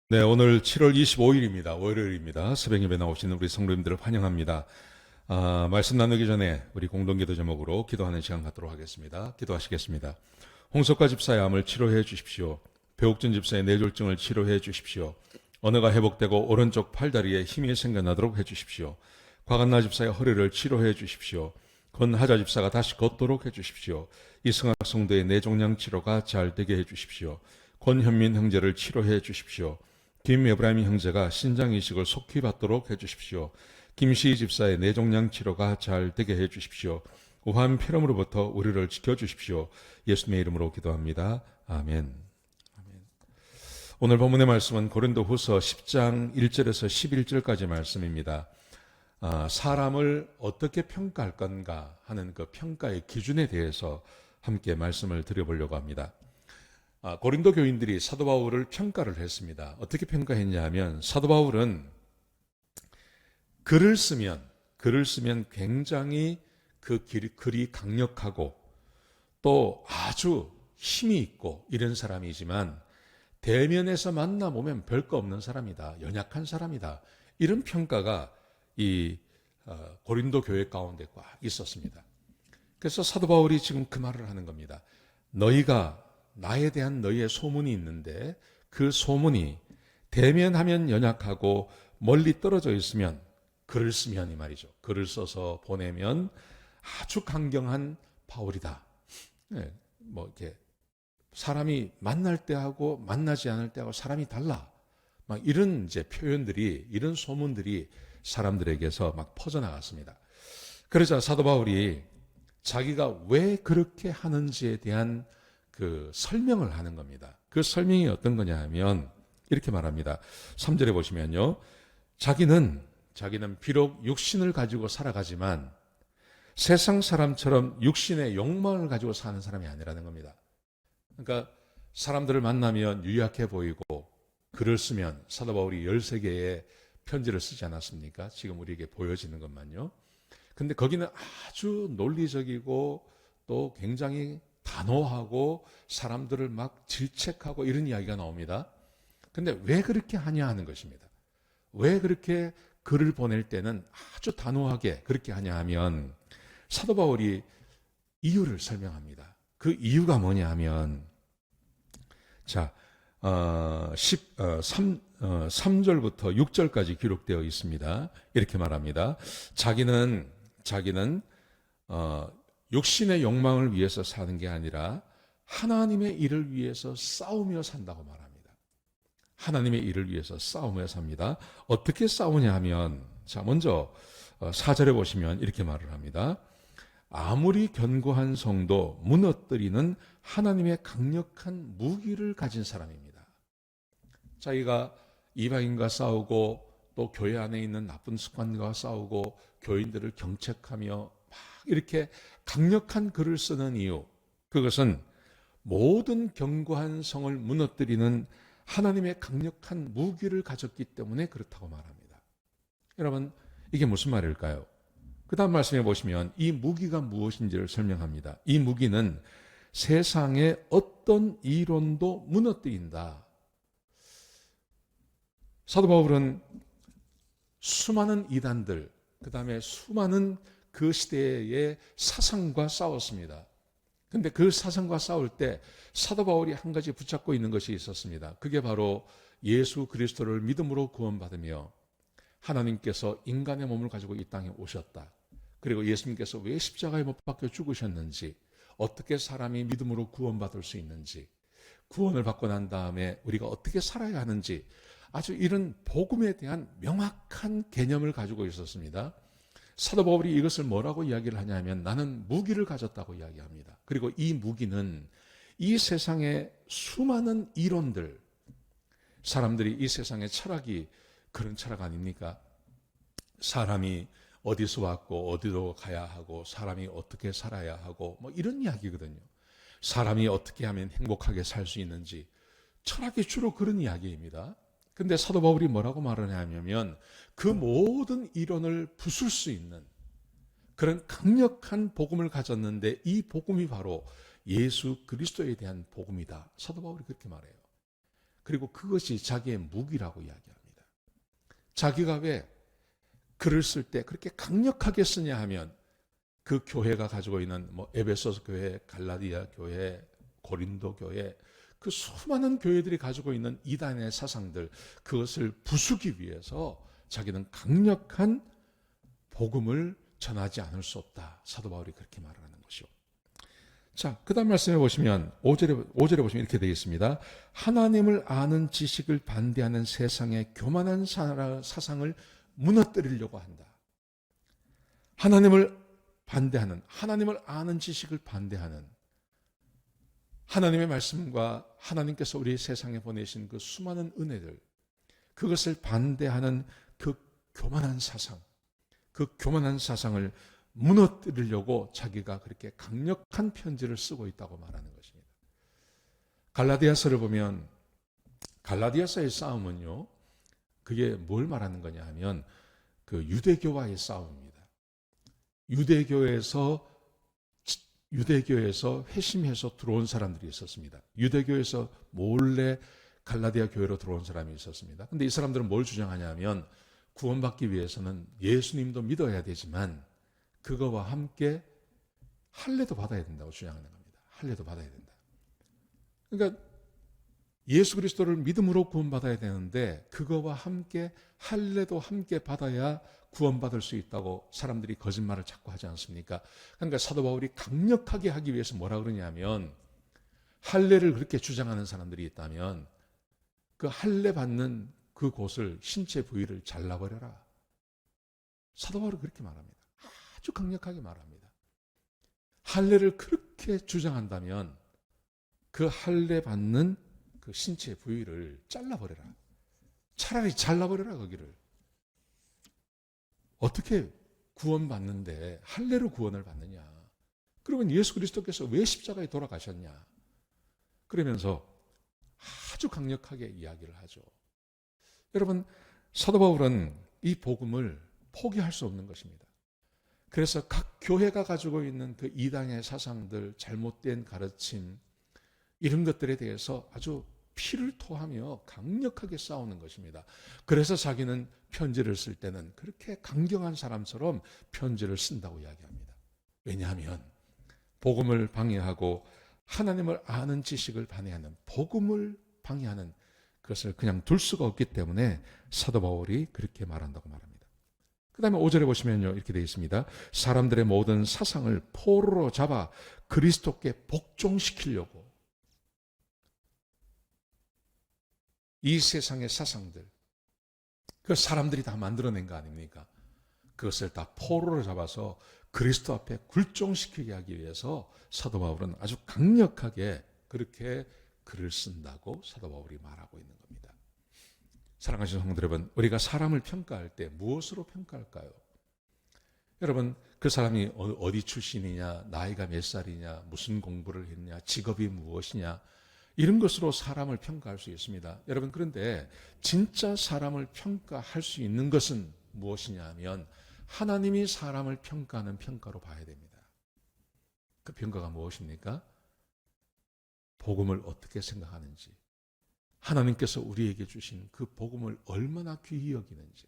네, 오늘 7월 25일입니다. 월요일입니다. 새벽 예배 나오시는 우리 성도님들을 환영합니다. 말씀 나누기 전에 우리 공동기도 제목으로 기도하는 시간 갖도록 하겠습니다. 기도하시겠습니다. 홍석과 집사의 암을 치료해 주십시오. 배옥준 집사의 뇌졸중을 치료해 주십시오. 언어가 회복되고 오른쪽 팔다리에 힘이 생겨나도록 해 주십시오. 곽한나 집사의 허리를 치료해 주십시오. 권하자 집사가 다시 걷도록 해 주십시오. 이승학 성도의 뇌종양 치료가 잘 되게 해 주십시오. 권현민 형제를 치료해 주십시오. 김에브라임 형제가 신장 이식을 속히 받도록 해주십시오. 김시희 집사의 뇌종양 치료가 잘 되게 해주십시오. 우한 폐렴으로부터 우리를 지켜주십시오. 예수님의 이름으로 기도합니다. 아멘. 오늘 본문의 말씀은 고린도후서 10장 1절에서 11절까지 말씀입니다. 사람을 어떻게 평가할 건가 하는 그 평가의 기준에 대해서 함께 말씀을 드려보려고 합니다. 고린도 교인들이 사도 바울을 평가를 했습니다. 어떻게 평가했냐 하면 사도 바울은 글을 쓰면 굉장히 그 글이 강력하고 또 아주 힘이 있고 이런 사람이지만 대면에서 만나보면 별거 없는 사람이다. 연약한 사람이다. 이런 평가가 이 고린도 교회 가운데 꽉 있었습니다. 그래서 사도 바울이 지금 그 말을 하는 겁니다. 나에 대한 너희의 소문이 있는데 그 소문이 대면하면 연약하고 멀리 떨어져 있으면 글을 쓰면 이 말이죠. 글을 써서 보내면 아주 강경한 바울이다. 네, 이렇게 사람이 만날 때하고 만나지 않을 때하고 사람이 달라. 막 이런 이제 표현들이, 이런 소문들이 사람들에게서 막 퍼져나갔습니다. 그러자 사도 바울이 자기가 왜 그렇게 하는지에 대한 그 설명을 하는 겁니다. 그 설명이 어떤 거냐 하면 이렇게 말합니다. 3절에 보시면요. 자기는 비록 육신을 가지고 살아가지만 세상 사람처럼 육신의 욕망을 가지고 사는 사람이 아니라는 겁니다. 그러니까 사람들을 만나면 유약해 보이고 글을 쓰면 사도 바울이 13개의 편지를 쓰지 않았습니까? 지금 우리에게 보여지는 것만요. 근데 거기는 아주 논리적이고 또 굉장히 단호하고 사람들을 막 질책하고 이런 이야기가 나옵니다. 근데 왜 그렇게 하냐 하는 것입니다. 왜 그렇게 글을 보낼 때는 아주 단호하게 그렇게 하냐 하면 사도 바울이 이유를 설명합니다. 그 이유가 뭐냐 하면 자, 3절부터 6절까지 기록되어 있습니다. 이렇게 말합니다. 자기는 육신의 욕망을 위해서 사는 게 아니라 하나님의 일을 위해서 싸우며 산다고 말합니다. 하나님의 일을 위해서 싸우며 삽니다. 어떻게 싸우냐 하면 자, 먼저 4절에 보시면 이렇게 말을 합니다. 아무리 견고한 성도 무너뜨리는 하나님의 강력한 무기를 가진 사람입니다. 자기가 이방인과 싸우고 또 교회 안에 있는 나쁜 습관과 싸우고 교인들을 경책하며 막 이렇게 강력한 글을 쓰는 이유, 그것은 모든 견고한 성을 무너뜨리는 하나님의 강력한 무기를 가졌기 때문에 그렇다고 말합니다. 여러분, 이게 무슨 말일까요? 그 다음 말씀해 보시면 이 무기가 무엇인지를 설명합니다. 이 무기는 세상의 어떤 이론도 무너뜨린다. 사도 바울은 수많은 이단들, 그 다음에 수많은 그 시대의 사상과 싸웠습니다. 근데 그 사상과 싸울 때 사도 바울이 한 가지 붙잡고 있는 것이 있었습니다. 그게 바로 예수 그리스도를 믿음으로 구원받으며 하나님께서 인간의 몸을 가지고 이 땅에 오셨다. 그리고 예수님께서 왜 십자가에 못 박혀 죽으셨는지, 어떻게 사람이 믿음으로 구원받을 수 있는지, 구원을 받고 난 다음에 우리가 어떻게 살아야 하는지 아주 이런 복음에 대한 명확한 개념을 가지고 있었습니다. 사도 바울이 이것을 뭐라고 이야기를 하냐면 나는 무기를 가졌다고 이야기합니다. 그리고 이 무기는 이 세상의 수많은 이론들, 사람들이 이 세상의 철학이 그런 철학 아닙니까? 사람이 어디서 왔고 어디로 가야 하고 사람이 어떻게 살아야 하고 뭐 이런 이야기거든요. 사람이 어떻게 하면 행복하게 살 수 있는지 철학이 주로 그런 이야기입니다. 근데 사도 바울이 뭐라고 말하냐면 그 모든 이론을 부술 수 있는 그런 강력한 복음을 가졌는데 이 복음이 바로 예수 그리스도에 대한 복음이다. 사도 바울이 그렇게 말해요. 그리고 그것이 자기의 무기라고 이야기합니다. 자기가 왜 글을 쓸 때 그렇게 강력하게 쓰냐 하면 그 교회가 가지고 있는 에베소서 교회, 갈라디아 교회, 고린도 교회, 그 수많은 교회들이 가지고 있는 이단의 사상들, 그것을 부수기 위해서 자기는 강력한 복음을 전하지 않을 수 없다. 사도 바울이 그렇게 말하는 것이요. 자, 그 다음 말씀해 보시면 5절에 보시면 이렇게 되어 있습니다. 하나님을 아는 지식을 반대하는 세상의 교만한 사상을 무너뜨리려고 한다. 하나님을 반대하는, 하나님을 아는 지식을 반대하는, 하나님의 말씀과 하나님께서 우리 세상에 보내신 그 수많은 은혜들, 그것을 반대하는 그 교만한 사상, 그 교만한 사상을 무너뜨리려고 자기가 그렇게 강력한 편지를 쓰고 있다고 말하는 것입니다. 갈라디아서를 보면 갈라디아서의 싸움은요, 그게 뭘 말하는 거냐 하면 그 유대교와의 싸움입니다. 유대교에서 회심해서 들어온 사람들이 있었습니다. 유대교에서 몰래 갈라디아 교회로 들어온 사람이 있었습니다. 근데 이 사람들은 뭘 주장하냐면 구원받기 위해서는 예수님도 믿어야 되지만 그거와 함께 할례도 받아야 된다고 주장하는 겁니다. 할례도 받아야 된다. 그러니까 예수 그리스도를 믿음으로 구원받아야 되는데 그거와 함께 할례도 함께 받아야 구원받을 수 있다고 사람들이 거짓말을 자꾸 하지 않습니까? 그러니까 사도 바울이 강력하게 하기 위해서 뭐라 그러냐면 할례를 그렇게 주장하는 사람들이 있다면 그 할례 받는 그 곳을 신체 부위를 잘라버려라. 사도 바울은 그렇게 말합니다. 아주 강력하게 말합니다. 할례를 그렇게 주장한다면 그 할례 받는 그 신체 부위를 잘라버려라. 차라리 잘라버려라 거기를. 어떻게 구원받는데 할례로 구원을 받느냐. 그러면 예수 그리스도께서 왜 십자가에 돌아가셨냐. 그러면서 아주 강력하게 이야기를 하죠. 여러분, 사도 바울은 이 복음을 포기할 수 없는 것입니다. 그래서 각 교회가 가지고 있는 그 이단의 사상들, 잘못된 가르침, 이런 것들에 대해서 아주 피를 토하며 강력하게 싸우는 것입니다. 그래서 자기는 편지를 쓸 때는 그렇게 강경한 사람처럼 편지를 쓴다고 이야기합니다. 왜냐하면 복음을 방해하고 하나님을 아는 지식을 반해하는, 복음을 방해하는 그것을 그냥 둘 수가 없기 때문에 사도 바울이 그렇게 말한다고 말합니다. 그 다음에 5절에 보시면요, 이렇게 되어 있습니다. 사람들의 모든 사상을 포로로 잡아 그리스도께 복종시키려고 이 세상의 사상들, 그 사람들이 다 만들어낸 거 아닙니까? 그것을 다 포로로 잡아서 그리스도 앞에 굴종시키게 하기 위해서 사도 바울은 아주 강력하게 그렇게 글을 쓴다고 사도 바울이 말하고 있는 겁니다. 사랑하시는 성도 여러분, 우리가 사람을 평가할 때 무엇으로 평가할까요? 여러분, 그 사람이 어디 출신이냐, 나이가 몇 살이냐, 무슨 공부를 했냐, 직업이 무엇이냐, 이런 것으로 사람을 평가할 수 있습니다. 여러분, 그런데 진짜 사람을 평가할 수 있는 것은 무엇이냐 하면 하나님이 사람을 평가하는 평가로 봐야 됩니다. 그 평가가 무엇입니까? 복음을 어떻게 생각하는지, 하나님께서 우리에게 주신 그 복음을 얼마나 귀히 여기는지,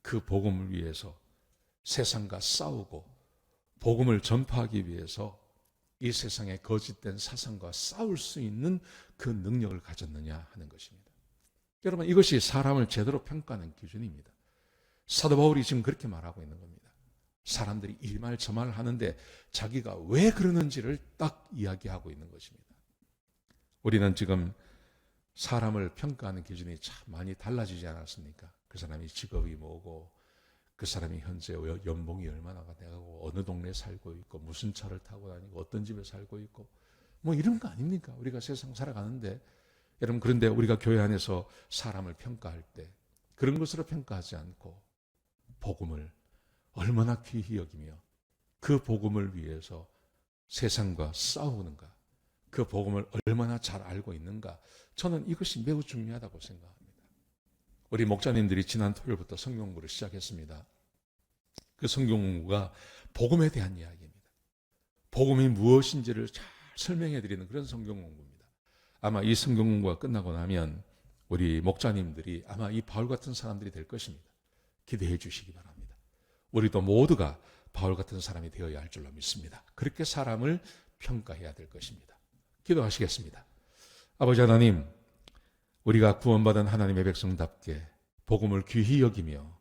그 복음을 위해서 세상과 싸우고 복음을 전파하기 위해서 이 세상의 거짓된 사상과 싸울 수 있는 그 능력을 가졌느냐 하는 것입니다. 여러분, 이것이 사람을 제대로 평가하는 기준입니다. 사도 바울이 지금 그렇게 말하고 있는 겁니다. 사람들이 이 말 저 말 하는데 자기가 왜 그러는지를 딱 이야기하고 있는 것입니다. 우리는 지금 사람을 평가하는 기준이 참 많이 달라지지 않았습니까? 그 사람이 직업이 뭐고, 그 사람이 현재 연봉이 얼마나 되고, 어느 동네에 살고 있고, 무슨 차를 타고 다니고, 어떤 집에 살고 있고, 뭐 이런 거 아닙니까? 우리가 세상 살아가는데. 여러분, 그런데 우리가 교회 안에서 사람을 평가할 때 그런 것으로 평가하지 않고 복음을 얼마나 귀히 여기며 그 복음을 위해서 세상과 싸우는가, 그 복음을 얼마나 잘 알고 있는가, 저는 이것이 매우 중요하다고 생각합니다. 우리 목자님들이 지난 토요일부터 성경 공부를 시작했습니다. 그 성경 공부가 복음에 대한 이야기입니다. 복음이 무엇인지를 잘 설명해 드리는 그런 성경 공부입니다. 아마 이 성경 공부가 끝나고 나면 우리 목자님들이 아마 이 바울 같은 사람들이 될 것입니다. 기대해 주시기 바랍니다. 우리도 모두가 바울 같은 사람이 되어야 할 줄로 믿습니다. 그렇게 사람을 평가해야 될 것입니다. 기도하시겠습니다. 아버지 하나님, 우리가 구원받은 하나님의 백성답게 복음을 귀히 여기며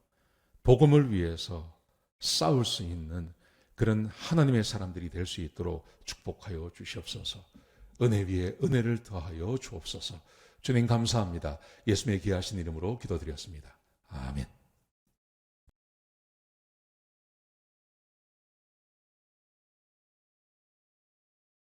복음을 위해서 싸울 수 있는 그런 하나님의 사람들이 될 수 있도록 축복하여 주시옵소서. 은혜 위에 은혜를 더하여 주옵소서. 주님 감사합니다. 예수님의 귀하신 이름으로 기도드렸습니다. 아멘.